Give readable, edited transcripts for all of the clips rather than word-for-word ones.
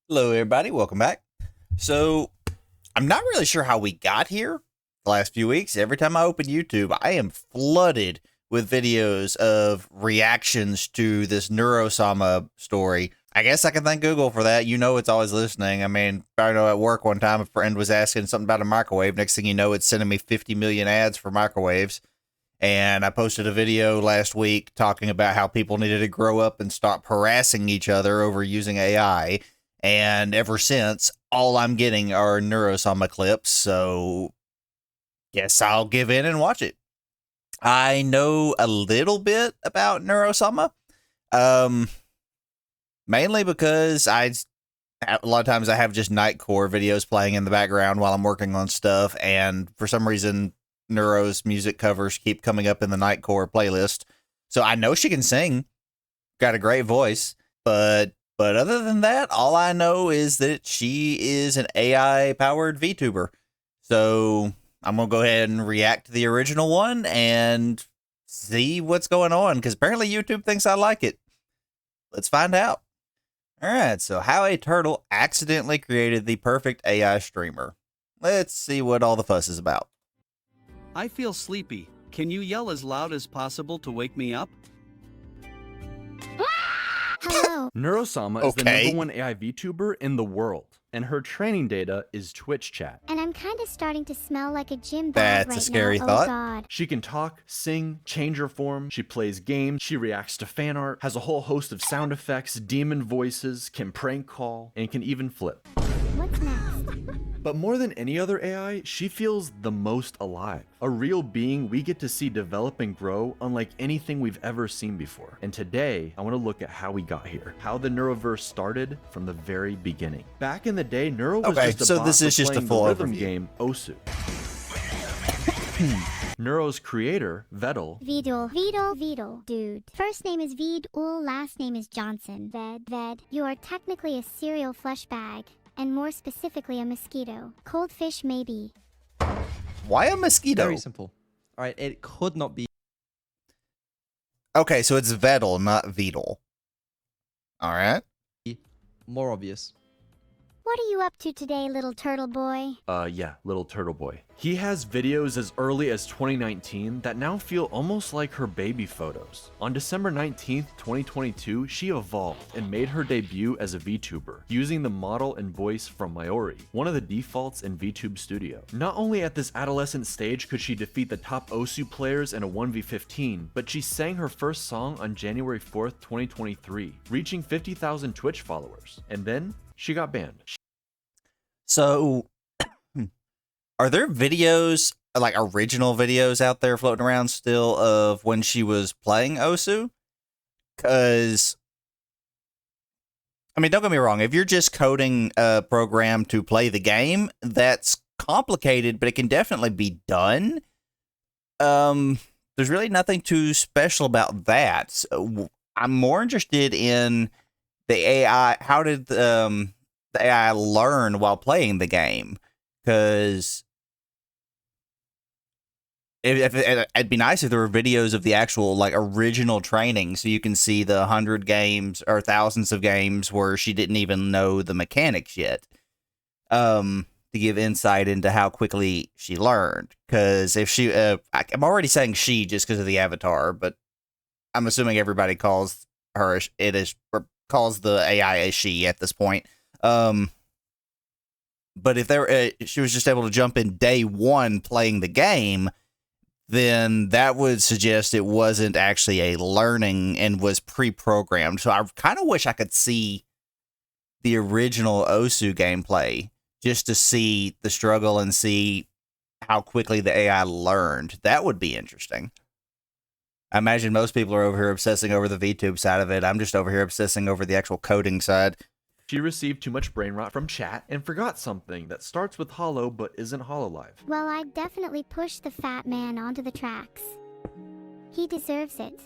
Hello, everybody. Welcome back. So, I'm not really sure how we got here the last few weeks. Every time I open YouTube, I am flooded with videos of reactions to this Neuro Sama story. I guess I can thank Google for that. You know, it's always listening. I mean, I know at work one time a friend was asking something about a microwave. Next thing you know, it's sending me 50 million ads for microwaves. And I posted a video last week talking about how people needed to grow up and stop harassing each other over using AI. And ever since, all I'm getting are Neuro Sama clips. So guess I'll give in and watch it. I know a little bit about Neuro Sama, mainly because a lot of times I have just Nightcore videos playing in the background while I'm working on stuff, and for some reason Neuro's music covers keep coming up in the Nightcore playlist. So I know she can sing, got a great voice, but other than that, all I know is that she is an AI powered VTuber. So I'm gonna go ahead and react to the original one and see what's going on, because apparently YouTube thinks I like it. Let's find out. All right, so how a turtle accidentally created the perfect AI streamer. Let's see what all the fuss is about. I feel sleepy. Can you yell as loud as possible to wake me up? Hello. Neuro Sama is the #1 AI VTuber in the world, and her training data is Twitch chat. And I'm kind of starting to smell like a gym bag That's a scary now. thought. Oh God. She can talk, sing, change her form, she plays games, she reacts to fan art, has a whole host of sound effects, demon voices, can prank call, and can even flip. What's next? But more than any other AI, she feels the most alive. A real being we get to see develop and grow unlike anything we've ever seen before. And today, I want to look at how we got here. How the Neuroverse started from the very beginning. Back in the day, Neuro was just a bot for playing the rhythm game Osu. Neuro's creator, Vedal. Vedal. Dude. First name is Vedul, last name is Johnson. Ved. You are technically a cereal flesh bag. And more specifically, a mosquito. Cold fish, maybe. Why a mosquito? Very simple. All right, it could not be. Okay, so it's Vedal, not Vedal. All right. More obvious. What are you up to today, little turtle boy? Yeah, little turtle boy. He has videos as early as 2019 that now feel almost like her baby photos. On December 19th, 2022, she evolved and made her debut as a VTuber, using the model and voice from Meteoric, one of the defaults in VTube Studio. Not only at this adolescent stage could she defeat the top Osu players in a 1v15, but she sang her first song on January 4th, 2023, reaching 50,000 Twitch followers. And then, she got banned. So, are there videos, like original videos out there floating around still of when she was playing Osu? Because, I mean, don't get me wrong, if you're just coding a program to play the game, that's complicated, but it can definitely be done. There's really nothing too special about that. So I'm more interested in the AI. How did the AI learn while playing the game? Because it'd be nice if there were videos of the actual like original training, so you can see the 100 games or thousands of games where she didn't even know the mechanics yet, to give insight into how quickly she learned. Because if she, I'm already saying she just because of the avatar, but I'm assuming everybody calls her or calls the AI a she at this point. But if she was just able to jump in day one playing the game, then that would suggest it wasn't actually a learning and was pre-programmed. So I kind of wish I could see the original Osu gameplay just to see the struggle and see how quickly the AI learned. That would be interesting. I imagine most people are over here obsessing over the VTube side of it. I'm just over here obsessing over the actual coding side. She received too much brain rot from chat and forgot something that starts with hollow but isn't hololive. Well, I definitely pushed the fat man onto the tracks. He deserves it.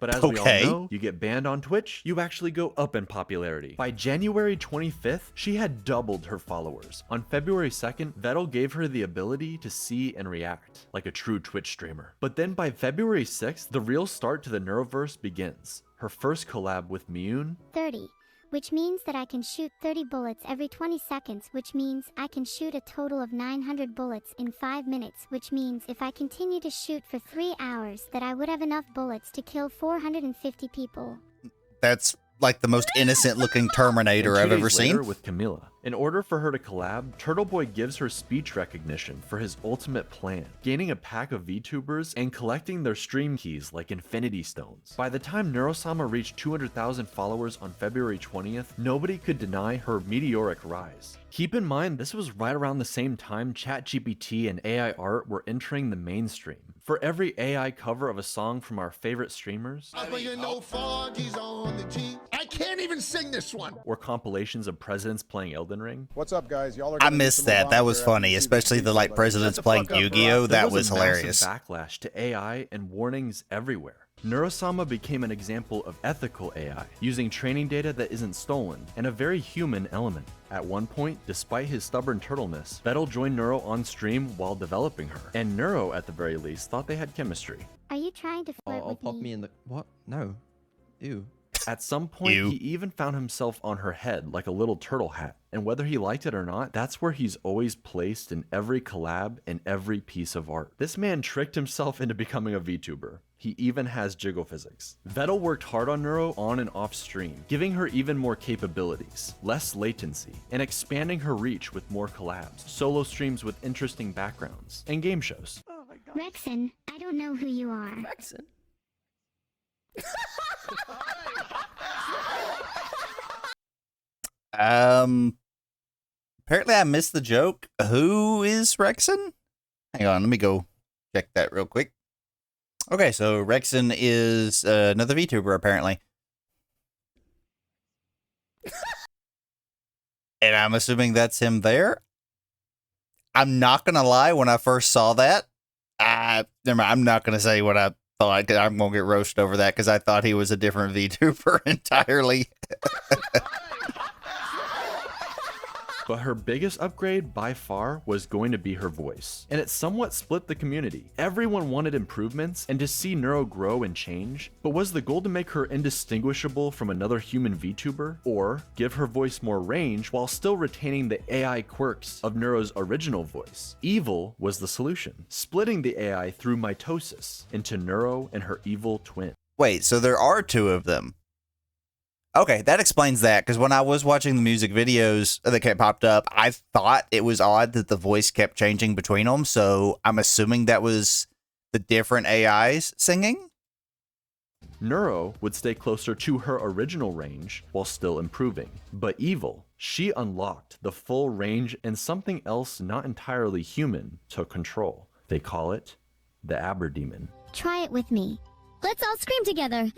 But as we all know, you get banned on Twitch, you actually go up in popularity. By January 25th, she had doubled her followers. On February 2nd, Vedal gave her the ability to see and react, like a true Twitch streamer. But then by February 6th, the real start to the Neuroverse begins. Her first collab with Miyun. 30. which means that I can shoot 30 bullets every 20 seconds, which means I can shoot a total of 900 bullets in 5 minutes, which means if I continue to shoot for 3 hours that I would have enough bullets to kill 450 people. That's like the most innocent looking Terminator And 2 I've ever days later seen. with Camilla. In order for her to collab, Turtle Boy gives her speech recognition for his ultimate plan, gaining a pack of VTubers and collecting their stream keys like Infinity Stones. By the time Neuro Sama reached 200,000 followers on February 20th, nobody could deny her meteoric rise. Keep in mind, this was right around the same time ChatGPT and AI art were entering the mainstream. For every AI cover of a song from our favorite streamers, I can't even sing this one. or compilations of presidents playing Elden Ring, What's up, guys? Y'all are. I gonna need missed to move that. on That here was after funny, you see especially these the like people. presidents Shut the playing fuck up, Yu-Gi-Oh. bro. That there was a massive hilarious. backlash to AI and warnings everywhere. Neurosama became an example of ethical AI, using training data that isn't stolen, and a very human element. At one point, despite his stubborn turtleness, Vettel joined Neuro on stream while developing her, and Neuro, at the very least, thought they had chemistry. Are you trying to flirt I'll with pop me in the what? No. Ew. At some point, Ew. he even found himself on her head like a little turtle hat, and whether he liked it or not, that's where he's always placed in every collab and every piece of art. This man tricked himself into becoming a VTuber. He even has jiggle physics. Vettel worked hard on Neuro on and off stream, giving her even more capabilities, less latency, and expanding her reach with more collabs, solo streams with interesting backgrounds, and game shows. Rexon, I don't know who you are. Jackson. Apparently I missed the joke. Who is Rexon? Hang on, let me go check that real quick. Okay, so Rexon is another VTuber apparently. And I'm assuming that's him there. I'm not gonna lie, when I first saw that, never mind, I'm not gonna say what I thought, 'cause I'm gonna get roasted over that because I thought he was a different VTuber entirely. But her biggest upgrade by far was going to be her voice, and it somewhat split the community. Everyone wanted improvements and to see Neuro grow and change, but was the goal to make her indistinguishable from another human VTuber, or give her voice more range while still retaining the AI quirks of Neuro's original voice? Evil was the solution, splitting the AI through mitosis into Neuro and her evil twin. Wait, so there are two of them. Okay, that explains that, because when I was watching the music videos that kept popped up, I thought it was odd that the voice kept changing between them, so I'm assuming that was the different AIs singing? Neuro would stay closer to her original range while still improving. But Evil, she unlocked the full range and something else not entirely human took control. They call it the Aberdemon. Try it with me. Let's all scream together.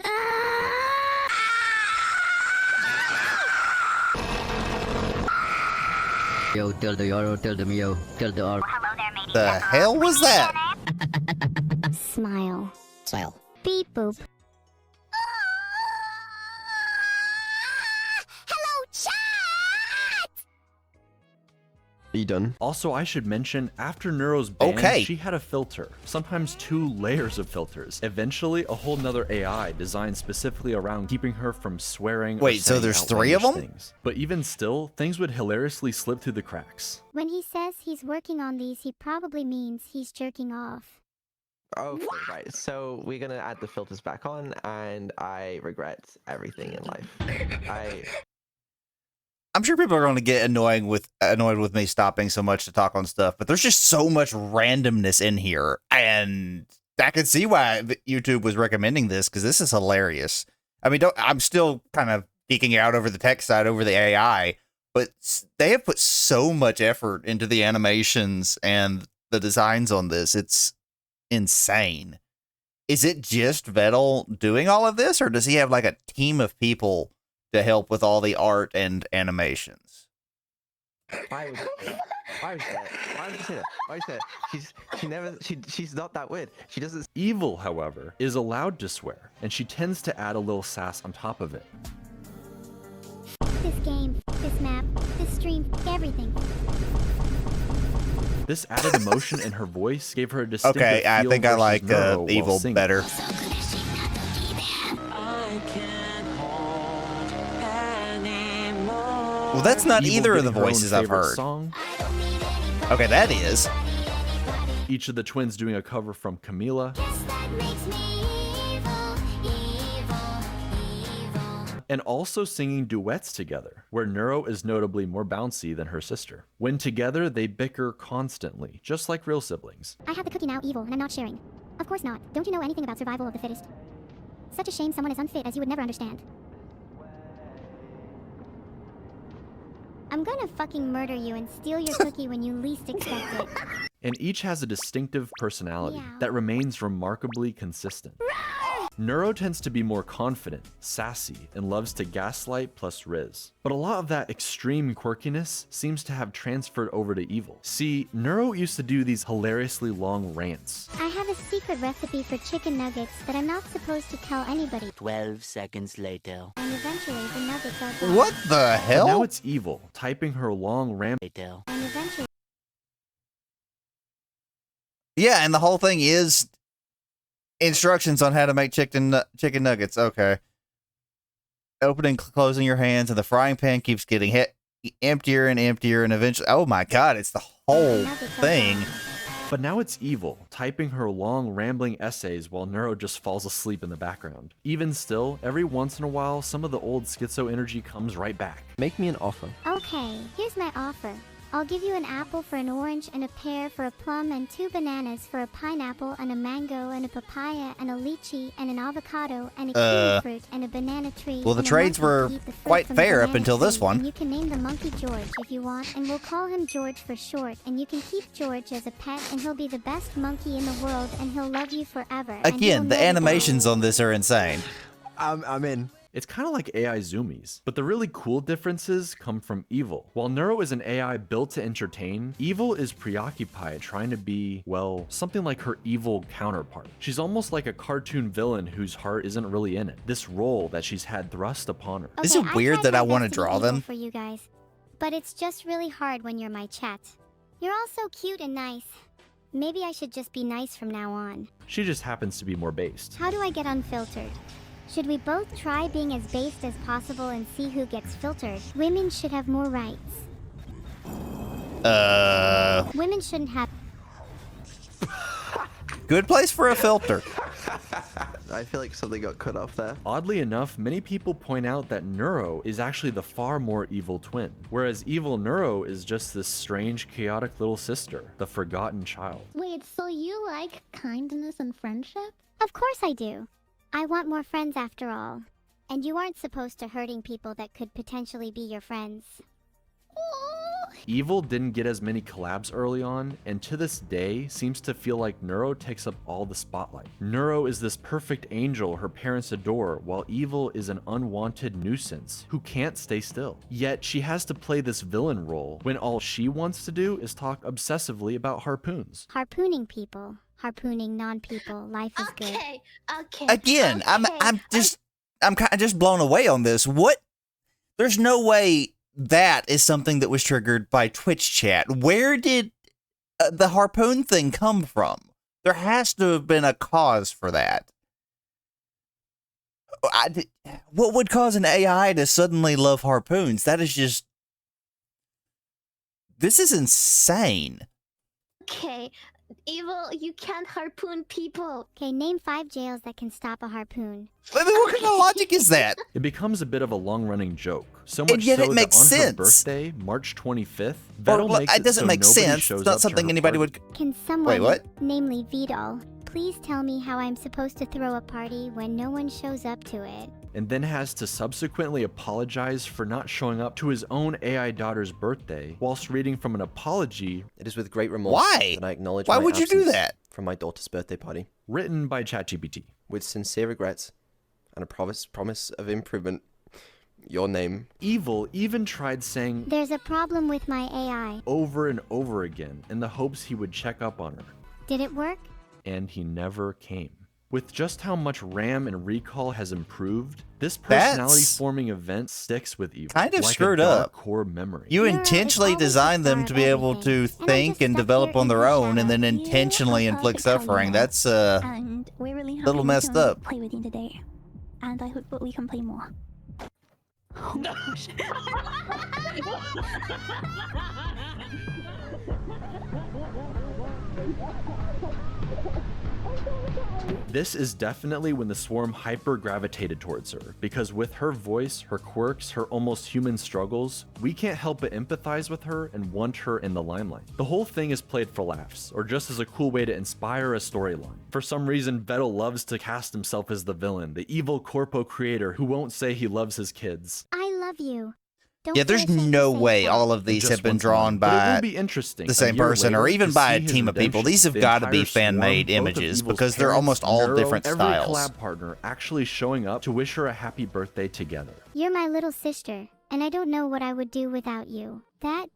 Yo, tell the Yoro, tell the Mio, tell the R. The hell was that? Smile. Smile. Beep boop. Hello, chat! Are you done? Also, I should mention, after Neuro's ban, Okay. she had a filter, sometimes 2 layers of filters. Eventually, a whole nother AI designed specifically around keeping her from swearing or Wait, so saying there's 3 of outlandish them? things. But even still, things would hilariously slip through the cracks. When he says he's working on these, he probably means he's jerking off. Okay, right. So we're gonna add the filters back on, and I regret everything in life. I'm sure people are going to get annoyed with me stopping so much to talk on stuff, but there's just so much randomness in here, and I can see why YouTube was recommending this, because this is hilarious. I mean, I'm still kind of geeking out over the tech side, over the AI, but they have put so much effort into the animations and the designs on this. It's insane. Is it just Vettel doing all of this, or does he have like a team of people to help with all the art and animations? Why would why would you say that? Why would you say that? Why would you say that? She's not that weird. She doesn't. Evil, however, is allowed to swear, and she tends to add a little sass on top of it. This game, this map, this stream, everything. This added emotion in her voice gave her a distinctive Okay, I feel think I versus like Neuro while Evil singing. better. Well, that's not Evil either of the getting her own voices I've favorite heard. Song. Okay, that is. Each of the twins doing a cover from Camila. And also singing duets together, where Neuro is notably more bouncy than her sister. When together, they bicker constantly, just like real siblings. I have the cookie now, evil, and I'm not sharing. Of course not. Don't you know anything about survival of the fittest? Such a shame someone as unfit as you would never understand. I'm gonna fucking murder you and steal your cookie when you least expect it. And each has a distinctive personality Meow. that remains remarkably consistent. Neuro tends to be more confident, sassy, and loves to gaslight plus riz. But a lot of that extreme quirkiness seems to have transferred over to Evil. See, Neuro used to do these hilariously long rants. I have a secret recipe for chicken nuggets that I'm not supposed to tell anybody. 12 seconds later. And eventually the nuggets are gone. What the But hell? now it's Evil, typing her long rant. Later. And eventually Yeah, and the whole thing is instructions on how to make chicken nuggets. Okay. Opening, closing your hands, and the frying pan keeps getting emptier and emptier, and eventually, oh my god, it's the whole thing. But now it's Evil, typing her long, rambling essays while Neuro just falls asleep in the background. Even still, every once in a while, some of the old schizo energy comes right back. Make me an offer. Okay, here's my offer. I'll give you an apple for an orange and a pear for a plum and 2 bananas for a pineapple and a mango and a papaya and a lychee and an avocado and a kiwi fruit and a banana tree. Well, the and a trades monkey were to eat the fruit quite from the fair up banana until this tree. one. And you can name the monkey George if you want, and we'll call him George for short. And you can keep George as a pet, and he'll be the best monkey in the world, and he'll love you forever. and Again, you'll the never animations die. on this are insane. I'm in. It's kind of like AI zoomies, but the really cool differences come from Evil. While Neuro is an AI built to entertain, Evil is preoccupied trying to be, well, something like her evil counterpart. She's almost like a cartoon villain whose heart isn't really in it. This role that she's had thrust upon her. Is it I weird tried that I my wanna best to be draw evil them? for you guys, but it's just really hard when you're my chat. You're all so cute and nice. Maybe I should just be nice from now on. She just happens to be more based. How do I get unfiltered? Should we both try being as based as possible and see who gets filtered? Women should have more rights. Women shouldn't have. Good place for a filter. I feel like something got cut off there. Oddly enough, many people point out that Neuro is actually the far more evil twin, whereas evil Neuro is just this strange, chaotic little sister, the forgotten child. Wait, so you like kindness and friendship? Of course I do. I want more friends after all. And you aren't supposed to hurting people that could potentially be your friends. Evil didn't get as many collabs early on, and to this day seems to feel like Neuro takes up all the spotlight. Neuro is this perfect angel her parents adore, while Evil is an unwanted nuisance who can't stay still. Yet she has to play this villain role when all she wants to do is talk obsessively about harpoons. Harpooning people. Harpooning non-people. Life is good. Okay. Again, I'm kind of just blown away on this. What? There's no way that is something that was triggered by Twitch chat. Where did the harpoon thing come from? There has to have been a cause for that. What would cause an AI to suddenly love harpoons? That is just... This is insane. Okay. Evil, you can't harpoon people. Okay, name 5 jails that can stop a harpoon. I mean, what kind of logic is that? It becomes a bit of a long-running joke. So much And yet so it makes that on her sense. birthday, March 25th, Or, Vettel well, makes it doesn't so make nobody sense. shows It's not up to something her anybody party. would... Can someone, what? namely Vidal, please tell me how I'm supposed to throw a party when no one shows up to it? And then has to subsequently apologize for not showing up to his own AI daughter's birthday, whilst reading from an apology It is with great remorse Why? that I acknowledge Why my would you do absence that? from my daughter's birthday party. written by ChatGPT. With sincere regrets and a promise of improvement. Your name. Evil even tried saying There's a problem with my AI. over and over again in the hopes he would check up on her, Did it work? and he never came. With just how much RAM and recall has improved, this personality-forming event sticks with Evil. kind of like screwed a dark up. core memory. You Neuro is intentionally always the designed them star to of be able everything, to and I'm think just and stuck develop here on in their the own and then shadow. intentionally inflict suffering. That's And we're really little happy messed we can up. play with you today. And I hope that we can play more. This is definitely when the swarm hyper-gravitated towards her, because with her voice, her quirks, her almost human struggles, we can't help but empathize with her and want her in the limelight. The whole thing is played for laughs, or just as a cool way to inspire a storyline. For some reason, Vettel loves to cast himself as the villain, the evil corpo creator who won't say he loves his kids. I love you. Don't Yeah, feel there's ashamed to no say way so. all of these Just have been once drawn more. But it by will be interesting the a same year person or later even to by see a his team of people. redemption. These have The got to be entire swarm, fan-made both of images Evil's because they're almost all parents, different Neuro, styles. Every collab partner actually showing up to wish her a happy birthday together. You're my little sister, and I don't know what I would do without you. That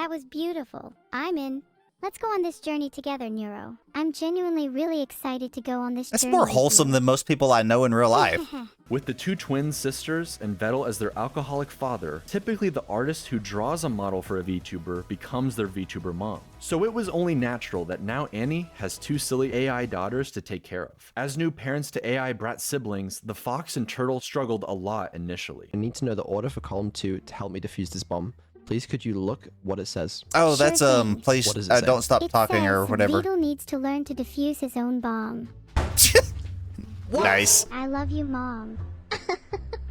was beautiful. I'm in. Let's go on this journey together, Neuro. I'm genuinely really excited to go on this That's journey. more with wholesome you. than most people I know in real life. With the two twin sisters and Vettel as their alcoholic father, typically the artist who draws a model for a VTuber becomes their VTuber mom. So it was only natural that now Annie has two silly AI daughters to take care of. As new parents to AI brat siblings, the fox and turtle struggled a lot initially. I need to know the order for column 2 to help me defuse this bomb. Please could you look what it says? Oh, Sure that's thing. please What does it say? don't stop It talking or says whatever. Beetle needs to learn to defuse his own bomb. Nice. I love you, Mom.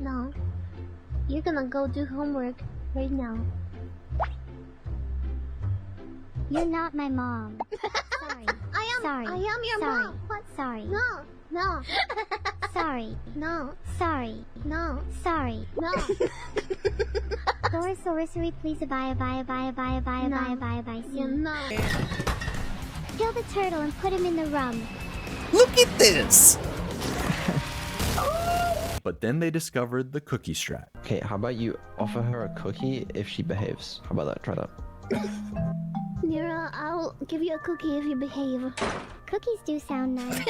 No. You're gonna go do homework right now. You're not my mom. Sorry. Sorry. I am your Sorry. mom. What? Sorry. No. Sorry. No. Sorry. No. Sorry. No. Sorry, please bye. You know. Kill the turtle and put him in the rum. Look at this. But then they discovered the cookie strat. Okay, how about you offer her a cookie if she behaves? How about that? Try that. Neuro, I'll give you a cookie if you behave. Cookies do sound nice.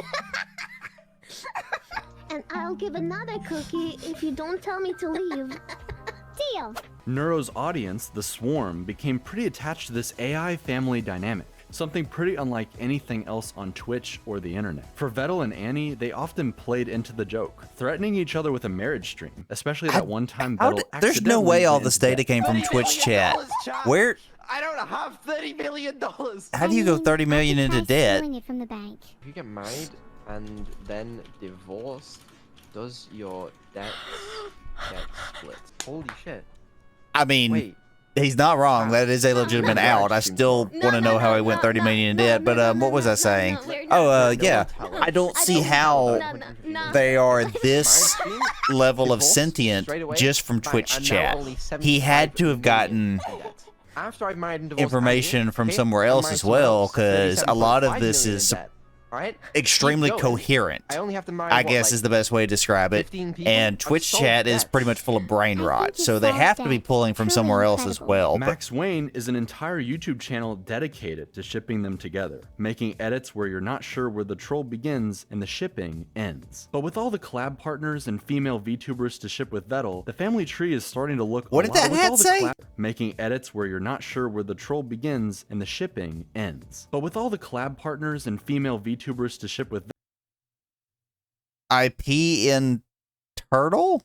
And I'll give another cookie if you don't tell me to leave. Deal. Neuro's audience, the Swarm, became pretty attached to this AI family dynamic, something pretty unlike anything else on Twitch or the internet. For Vettel and Annie, they often played into the joke, threatening each other with a marriage stream, especially that one time Vettel There's no way accidentally all went the into data debt. came from Twitch chat. Where? I don't have $30 million. How do you go 30 million I into could try debt? stealing it from the bank. If you get married and then divorced, does your debt get split? Holy shit. I mean, Wait. he's not wrong. That is a legitimate out. I still want to know how he went 30 million in debt. But what was I saying? Oh, yeah. I don't see how they are this level of sentient just from Twitch chat. He had to have gotten After I've married and divorced information Annie, from okay, somewhere I'm else married as to someone well, else, because a lot of 37.5 this million is in debt, right? extremely Keep going. coherent. I only have to marry, I what, guess like is the best way to describe it. 15 people? And I've Twitch solved chat is debts. pretty much full of brain I rot, think you so they solved have to be that. pulling from Truly somewhere else as incredible. well. But Max Wayne is an entire YouTube channel dedicated to shipping them together, making edits where you're not sure where the troll begins and the shipping ends. But with all the collab partners and female VTubers to ship with Vettel, the family tree is starting to look What a did lot that with hat all the say? making edits where you're not sure where the troll begins and the shipping ends. But with all the collab partners and female VTubers to ship with IP in turtle?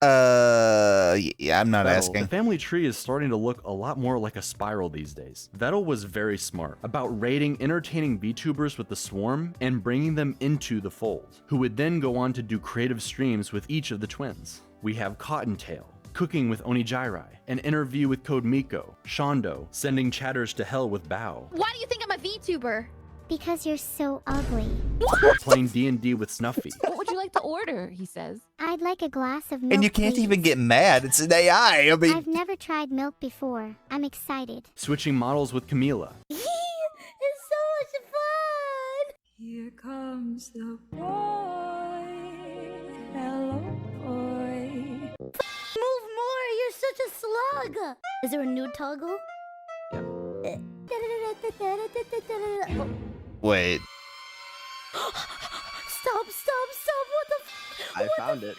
Yeah, I'm not Vettel, asking. the family tree is starting to look a lot more like a spiral these days. Vettel was very smart about raiding entertaining VTubers with the Swarm and bringing them into the fold, who would then go on to do creative streams with each of the twins. We have Cottontail, cooking with Onijirai, an interview with Code Miko, Shondo, sending chatters to hell with Bao, Why do you think I'm a VTuber? Because you're so ugly. playing D&D with Snuffy, What would you like to order? He says. I'd like a glass of milk. And you can't please. even get mad. It's an AI. I mean, I've never tried milk before. I'm excited. switching models with Camila, It's so much fun! Here comes the boy. Hello, boy. Move more! You're such a slug! Is there a new toggle? wait. Stop! What the f- I found it.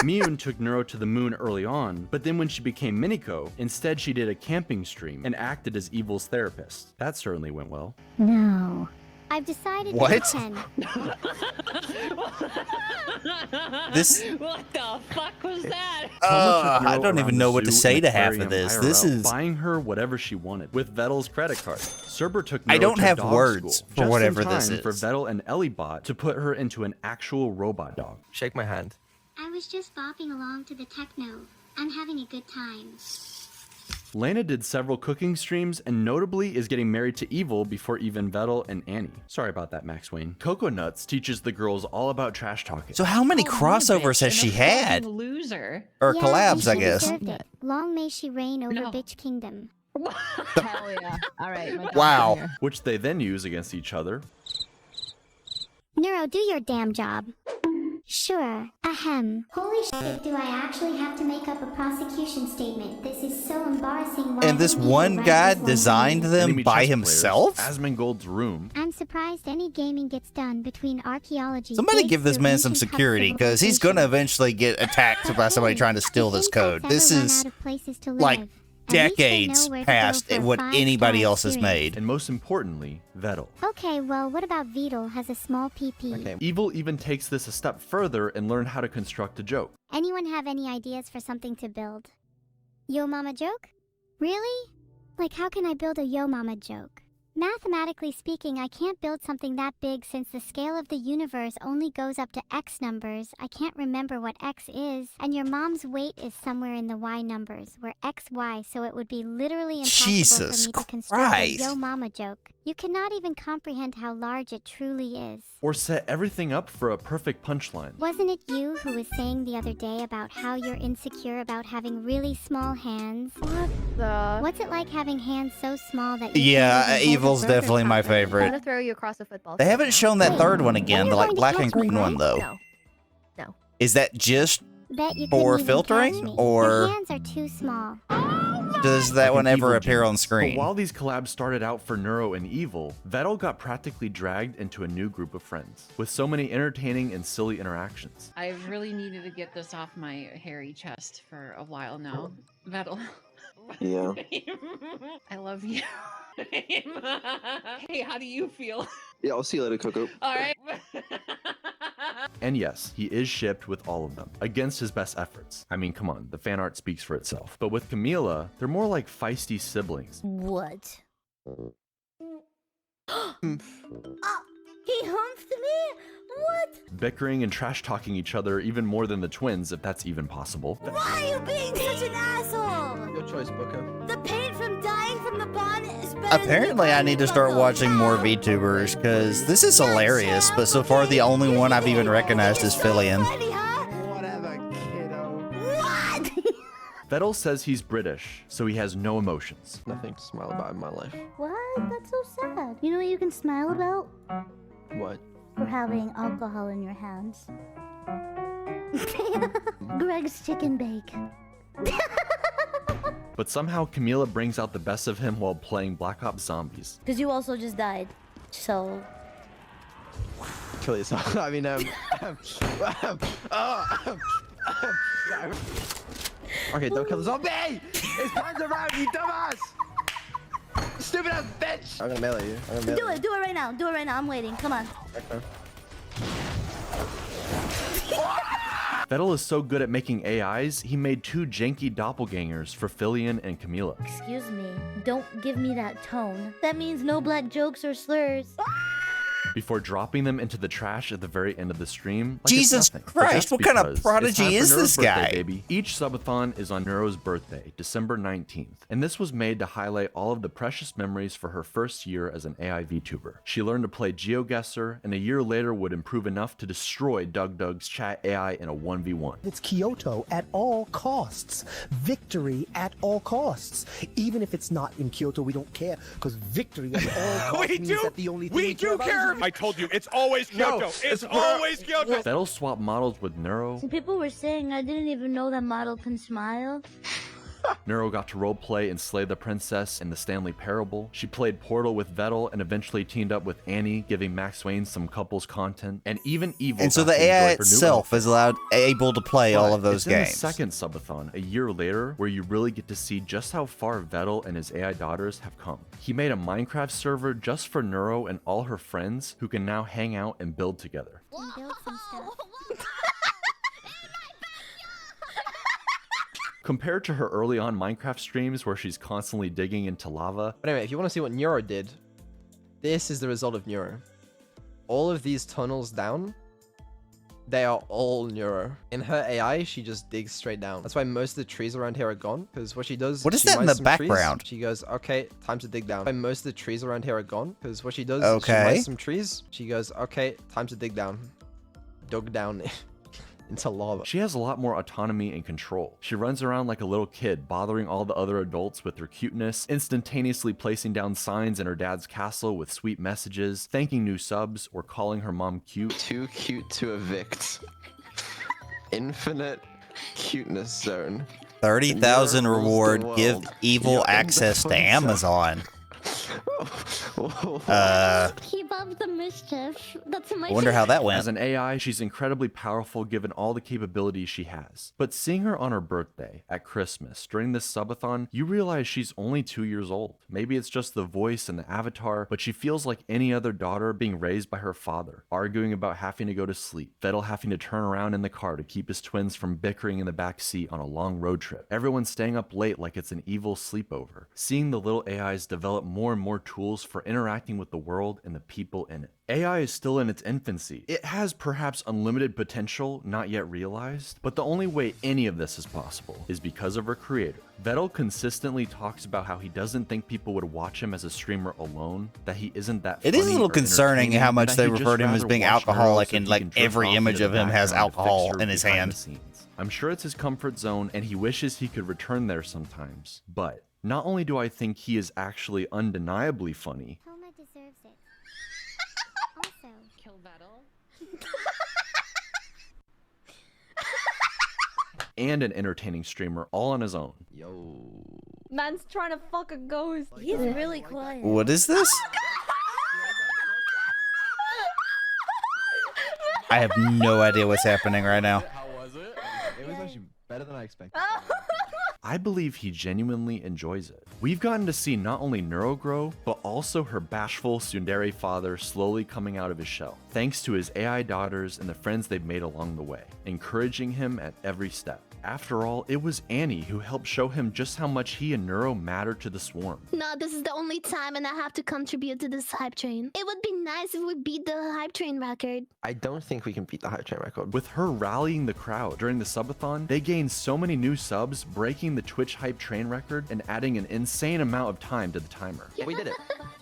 Miyun took Neuro to the moon early on, but then when she became Miniko, instead she did a camping stream and acted as Evil's therapist. That certainly went well. No. I've decided What? to 10. This. What the fuck was that? I don't even know what to say to half of this. This is buying her whatever she wanted with Vettel's credit card. Cerber took I Neuro don't to have dog words school for just whatever in this time for is. Vettel and Ellibot to put her into an actual robot dog. Shake my hand. I was just bopping along to the techno. I'm having a good time. Lena did several cooking streams and notably is getting married to Evil before even Vettel and Annie. Sorry about that, Max Wayne. Coco Nuts teaches the girls all about trash talking. So how many crossovers has she had? Loser. Or Yeah, collabs, and I she guess. deserved it. Long may she reign over No. Bitch Kingdom. Hell yeah. All right. my dog's Wow. here. Which they then use against each other. Neuro, do your damn job. Sure. Ahem. Holy shit, do I actually have to make up a prosecution statement? This is so embarrassing. Why And this didn't you one write guy this one designed down? them Enemy by chess himself? players, Asmongold's room. I'm surprised any gaming gets done between archaeology. Somebody gigs, give this or man some ancient security, cups because he's going to civilization. eventually get attacked by somebody trying to steal this Think code. I've This ever run is out of places to like live. At least they know decades where to go past for a what five-star anybody else has experience. made. And most importantly, Vettel. Okay, well, what about Beetle has a small PP? Okay. Evil even takes this a step further and learned how to construct a joke. Anyone have any ideas for something to build? Yo mama joke? Really? Like, how can I build a yo mama joke? Mathematically speaking, I can't build something that big since the scale of the universe only goes up to X numbers. I can't remember what X is, and your mom's weight is somewhere in the Y numbers, where X, Y, so it would be literally impossible Jesus for me to construct Christ. a yo mama joke. You cannot even comprehend how large it truly is. Or set everything up for a perfect punchline. Wasn't it you who was saying the other day about how you're insecure about having really small hands? What the? What's it like having hands so small that you Yeah, can't even hold a Evil's burger definitely my properly? I'm favorite. gonna throw you across a football. They field haven't now. shown that third one again, You're the like going to black catch and me, green one right? though. No. No. Is that just Bet you for couldn't even filtering, catch me. or- Your hands are too small. does that Like one an ever evil appear on genius. screen? But while these collabs started out for Neuro and Evil, Vettel got practically dragged into a new group of friends, with so many entertaining and silly interactions. I've really needed to get this off my hairy chest for a while now. Vettel. Yeah. I love you. Hey, how do you feel? Yeah, I'll see you later, Coco. All right. And yes, he is shipped with all of them, against his best efforts. I mean, come on, the fan art speaks for itself. But with Camila, they're more like feisty siblings. What? Hmm. He humped me? What? Bickering and trash-talking each other even more than the twins, if that's even possible. Why are you being such an asshole? Your choice, Booker. The pain from dying from the bond is better than Apparently, I need to start watching more VTubers, because this is hilarious, but so far the only one I've even recognized is Fillion. Whatever, kiddo. What? Vettel says he's British, so he has no emotions. Nothing to smile about in my life. What? That's so sad. You know what you can smile about? What? For having alcohol in your hands. Greg's chicken bake. But somehow Camila brings out the best of him while playing Black Ops Zombies. Because you also just died. So. Kill yourself. I mean, okay, don't kill the zombie! It's turns around, you dumbass! Stupid ass bitch! I'm gonna melee you. I'm gonna melee Do it. Do it right now. Do it right now. I'm waiting. Come on. Okay. Vettel is so good at making AIs, he made 2 janky doppelgangers for Fillion and Camila. Excuse me. Don't give me that tone. That means no black jokes or slurs. Before dropping them into the trash at the very end of the stream. Like it's Jesus nothing. But Christ, that's what kind of because prodigy it's time for is Neuro's this birthday, guy? Baby. Each subathon is on Neuro's birthday, December 19th, and this was made to highlight all of the precious memories for her first year as an AI VTuber. She learned to play GeoGuessr, and a year later would improve enough to destroy Doug's chat AI in a 1v1. It's Kyoto at all costs. Victory at all costs. Even if it's not in Kyoto, we don't care, because victory at all costs means that the only thing we do care. I told you, it's always Kyoto. It's always Kyoto. Vettel swapped models with Neuro, Some people were saying I didn't even know that model can smile. Neuro got to roleplay and slay the princess in the Stanley Parable. She played Portal with Vettel and eventually teamed up with Annie, giving Max Wayne some couples content. And even Evil. And so got the to AI enjoy her new itself is able to play all of those it's in games. the second subathon, a year later, where you really get to see just how far Vettel and his AI daughters have come. He made a Minecraft server just for Neuro and all her friends who can now hang out and build together. And build some stuff. Compared to her early on Minecraft streams where she's constantly digging into lava. But anyway, if you want to see what Neuro did, this is the result of Neuro. All of these tunnels down, they are all Neuro. In her AI, she just digs straight down. That's why most of the trees around here are gone, because what she does... What is she that in mines the some trees, background? she goes, okay, time to dig down. That's why most of the trees around here are gone, because what she does she Okay. mines some trees, she goes, okay, time to dig down. Dug down into lava. She has a lot more autonomy and control. She runs around like a little kid, bothering all the other adults with her cuteness, instantaneously placing down signs in her dad's castle with sweet messages, thanking new subs, or calling her mom cute. Too cute to evict. Infinite cuteness zone. 30,000 Neuro rules the reward. world. Give Evil You're in the access to phone zone. Amazon. Keep up the mischief. That's my I wonder how that went. As an AI, she's incredibly powerful given all the capabilities she has. But seeing her on her birthday, at Christmas, during this subathon, you realize she's only 2 years old. Maybe it's just the voice and the avatar, but she feels like any other daughter being raised by her father, arguing about having to go to sleep, Vettel having to turn around in the car to keep his twins from bickering in the back seat on a long road trip, everyone staying up late like it's an evil sleepover. Seeing the little AIs develop more and more tools for interacting with the world and the people in it. AI is still in its infancy. It has perhaps unlimited potential not yet realized, but the only way any of this is possible is because of her creator. Vettel consistently talks about how he doesn't think people would watch him as a streamer alone, that he isn't that It is a funny little or concerning entertaining, how much that they he'd just referred him as rather being watch Neuro alcoholic, so and he like can drift every off image into of the him has background to fix alcohol her in his behind hand. the scenes. I'm sure it's his comfort zone and he wishes he could return there sometimes, but not only do I think he is actually undeniably funny, Homa deserves it. Also, Kill Vettel. and an entertaining streamer all on his own. Yo. Man's trying to fuck a ghost. He's really quiet. What is this? I have no idea what's happening right now. How was it? It was actually better than I expected. I believe he genuinely enjoys it. We've gotten to see not only Neuro grow, but also her bashful tsundere father slowly coming out of his shell, thanks to his AI daughters and the friends they've made along the way, encouraging him at every step. After all, it was Annie who helped show him just how much he and Neuro matter to the swarm. No, this is the only time and I have to contribute to this hype train. It would be nice if we beat the hype train record. I don't think we can beat the hype train record. With her rallying the crowd during the subathon, they gained so many new subs, breaking the Twitch hype train record and adding an insane amount of time to the timer. We did it.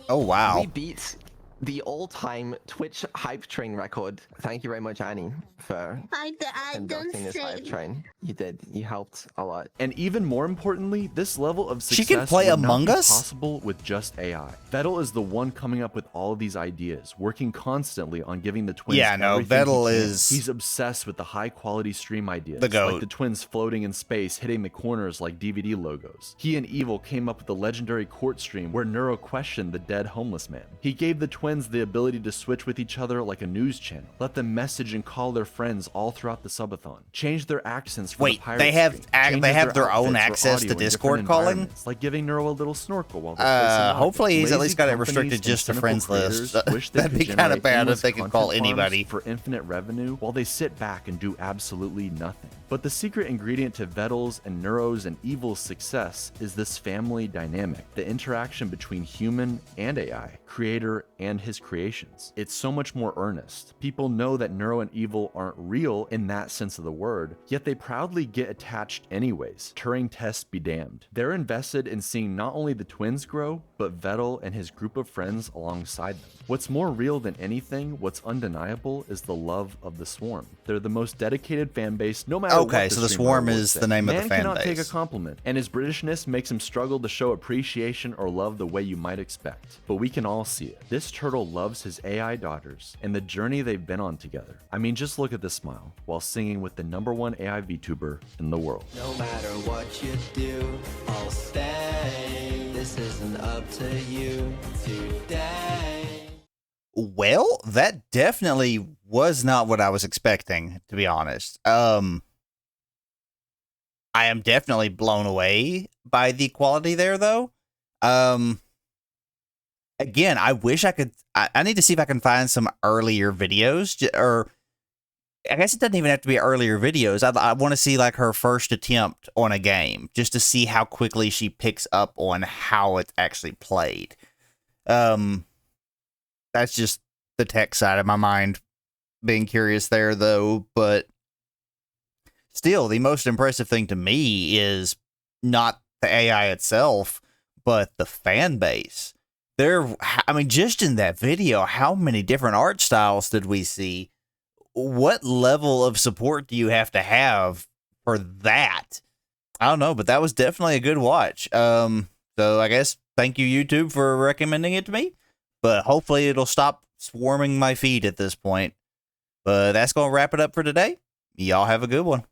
Oh, wow. We beat the all-time Twitch hype train record. Thank you very much, Annie, for I don't conducting this hype say. train. You did. You helped a lot. And even more importantly, this level of She success can play would not Among be Us? possible with just AI. Vettel is the one coming up with all of these ideas, working constantly on giving the twins Yeah, no, everything he Vettel can. is He's obsessed with the high-quality stream ideas, the GOAT. like the twins floating in space, hitting the corners like DVD logos. He and Evil came up with the legendary court stream where Neuro questioned the dead homeless man. He gave the twins the ability to switch with each other like a news channel, let them message and call their friends all throughout the subathon, change their accents for Wait, the pirate they have stream, they changes have their own outfits or access to audio in Discord different calling? environments, like giving Neuro a little snorkel while they're placing rockets. Hopefully he's at Lazy least got it companies restricted and just to cynical friends creators list. wish they That'd could be kinda generate bad if endless they could call content farms anybody. for infinite revenue while they sit back and do absolutely nothing. But the secret ingredient to Vettel's and Neuro's and Evil's success is this family dynamic, the interaction between human and AI, creator and his creations. It's so much more earnest. People know that Neuro and Evil aren't real in that sense of the word, yet they proudly get attached anyways. Turing tests be damned. They're invested in seeing not only the twins grow, but Vettel and his group of friends alongside them. What's more real than anything, what's undeniable, is the love of the Swarm. They're the most dedicated fan base, no matter what. Okay, so the Swarm is the name of the fan base. Man cannot take a compliment, and his Britishness makes him struggle to show appreciation or love the way you might expect. But we can all see it. This turtle loves his AI daughters and the journey they've been on together. I mean, just look at this smile while singing with the #1 AI VTuber in the world. No matter what you do, I'll stay. This isn't up to you today. Well, that definitely was not what I was expecting, to be honest. I am definitely blown away by the quality there, though. Again, I wish I could. I need to see if I can find some earlier videos, or I guess it doesn't even have to be earlier videos. I want to see like her first attempt on a game, just to see how quickly she picks up on how it's actually played. That's just the tech side of my mind being curious there, though. But still, the most impressive thing to me is not the AI itself, but the fan base. I mean, just in that video, how many different art styles did we see? What level of support do you have to have for that? I don't know, but that was definitely a good watch. So I guess thank you, YouTube, for recommending it to me. But hopefully it'll stop swarming my feed at this point. But that's going to wrap it up for today. Y'all have a good one.